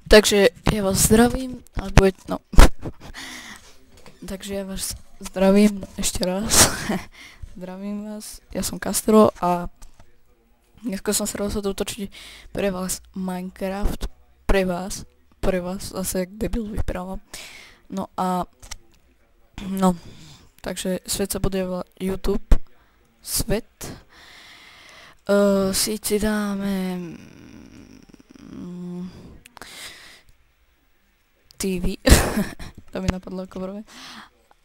Takže ja vás zdravím, alebo no. Takže ja vás zdravím ešte raz. Zdravím vás, ja som Castro a dneska som sa rozhodol točiť pre vás Minecraft, pre vás, zase jak debil vyprávam. No a, no, takže svet sa bude volať YouTube, svet. Si dáme TV, to mi napadlo ako prvé.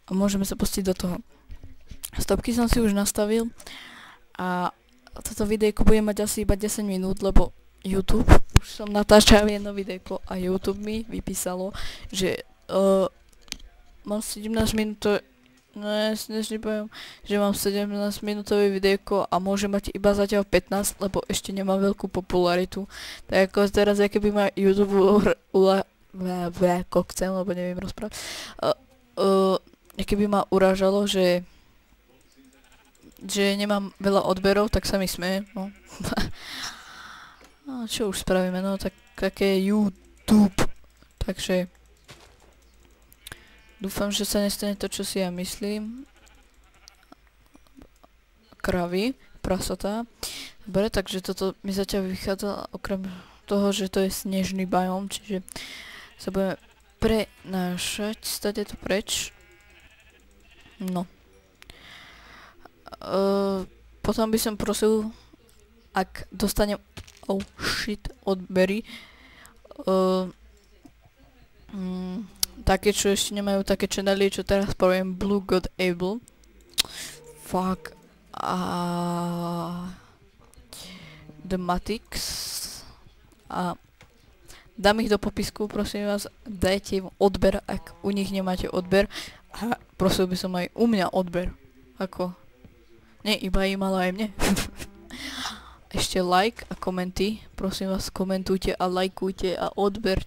A môžeme sa pustiť do toho. Stopky som si už nastavil a toto videjko bude mať asi iba 10 minút, lebo YouTube, už som natáčal jedno videjko a YouTube mi vypísalo, že mám 17 minút, no ja si nepoviem, že mám 17 minútové videjko a môže mať iba zatiaľ 15, lebo ešte nemá veľkú popularitu. Tak ako teraz, keby ma YouTube kokcem, lebo neviem rozprávať. Keby ma urážalo, že nemám veľa odberov, tak sa mi smeje, no. No, čo už spravíme, no, také YouTube. Takže dúfam, že sa nestane to, čo si ja myslím. Kravy, prasatá. Dobre, takže toto mi zatiaľ vychádza, okrem toho, že to je snežný bióm, čiže sa budeme prenášať, stade to preč. No. Potom by som prosil, ak dostanem odbery, také, čo ešte nemajú také channely, čo teraz poviem, Blue God Able. Fuck. The Matix. A dám ich do popisku, prosím vás, dajte im odber, ak u nich nemáte odber. A prosil by som aj u mňa odber. Ako? Nie iba im, ale aj mne. Ešte like a komenty. Prosím vás, komentujte a lajkujte a odber.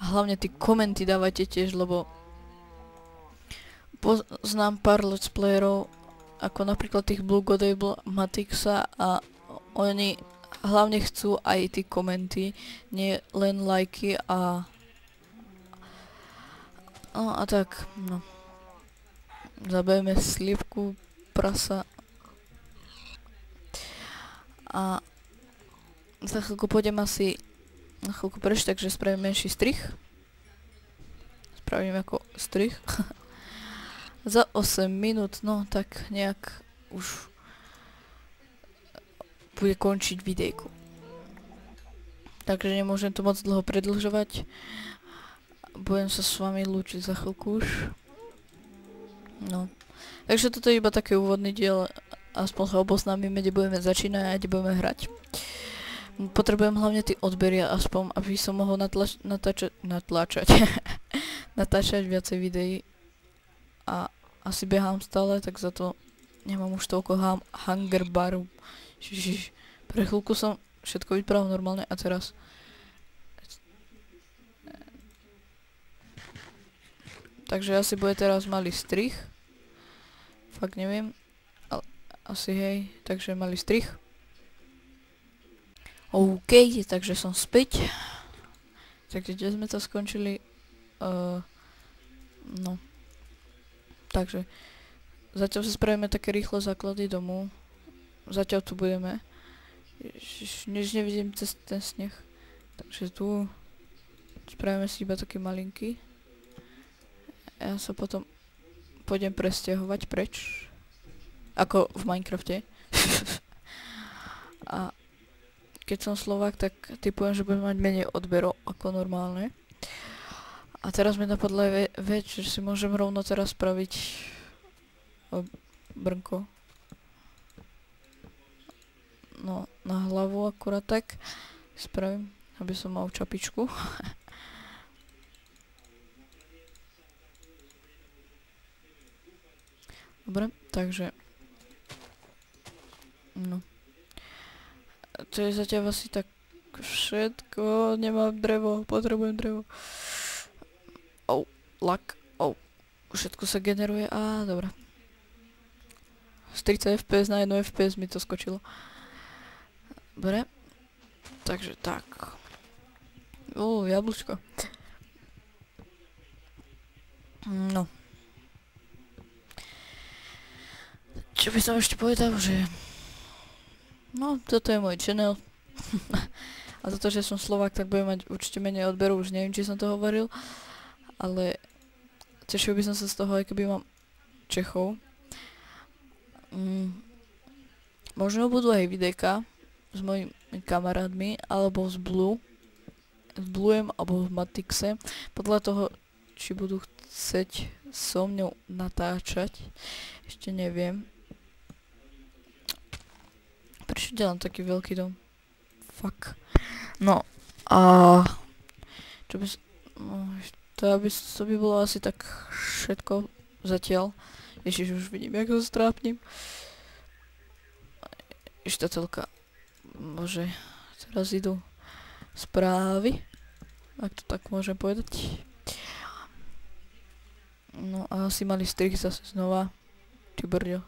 A hlavne tí komenty dávajte tiež, lebo poznám pár let's playerov, ako napríklad tých Blue Godable, Matixa, a oni hlavne chcú aj tí komenty, nie len lajky a no a tak, no. Zabijeme slivku, prasa. A za chvíľku pôjdem asi na chvíľku preč, takže spravím menší strih. Spravím ako strih. Za 8 minút, no tak nejak už bude končiť videjko. Takže nemôžem to moc dlho predĺžovať. Budem sa s vami lúčiť za chvíľku už. No. Takže toto je iba taký úvodný diel, aspoň sa oboznámime, kde budeme začínať a kde budeme hrať. Potrebujem hlavne tie odbery, aspoň aby som mohol natáčať viacej videí. A asi behám stále, tak za to nemám už toľko hunger baru. Pre chvíľku som všetko vypravil normálne a teraz takže asi bude teraz malý strih. Fakt neviem, ale asi hej, takže malý strih. OK, takže som späť. Takže kde sme to skončili? No. Takže zatiaľ si spravíme také rýchle základy domu. Zatiaľ tu budeme. Než nevidím cez ten sneh. Takže tu spravíme si iba taký malinký. Ja sa potom pôjdem presťahovať preč. Ako v Minecrafte. A keď som Slovák, tak typujem, že budem mať menej odberov ako normálne. A teraz mi napadla vec, že si môžem rovno teraz spraviť brnko. No, na hlavu akurát tak spravím, aby som mal čapičku. Dobre, takže no. To je zatiaľ asi tak všetko. Nemám drevo, potrebujem drevo. Lak. Všetko sa generuje. Dobra. Z 30 fps na 1 fps mi to skočilo. Dobre. Takže tak. Jablčko. No. Čo by som ešte povedal, že... No, toto je môj channel. A za to, že som Slovák, tak budem mať určite menej odberov, už neviem, či som to hovoril. Ale tešil by som sa z toho, aj keby mám Čechov. Možno budú aj videjka s mojimi kamarátmi, alebo z Bluem, alebo v Matixe. Podľa toho, či budú chcieť so mňou natáčať. Ešte neviem. Prečo delám taký veľký dom? Fuck. No a... Čo by... To by bolo asi tak všetko zatiaľ. Ježiš, už vidím, jak sa strápnim. Štacelka. Bože, teraz idú správy. Ak to tak môžem povedať. No a asi mali strich zase znova. Ty brďo.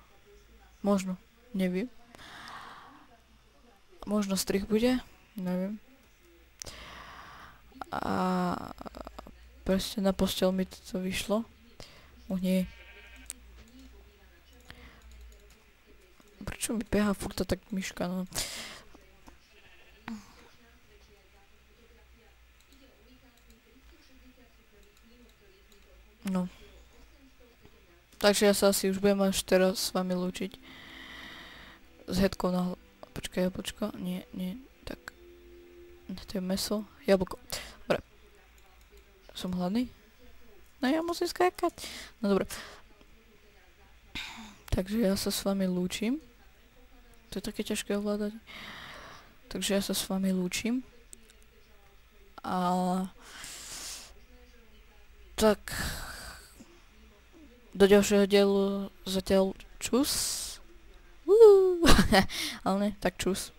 Možno, neviem. Možno strich bude, neviem. A presne na posteľ mi to vyšlo. Nie. Prečo mi behá furt tak myška, no? No. Takže ja sa asi už budem až teraz s vami lúčiť. S Hedkou na... Počkaj, jablčko. Nie, tak. To je meso. Jablko. Dobre. Som hladný? No ja musím skákať. No dobre. Takže ja sa s vami lúčim. To je také ťažké ovládať. Takže ja sa s vami lúčim. A... Tak... Do ďalšieho dielu zatiaľ čus. Ale ne, tak čus.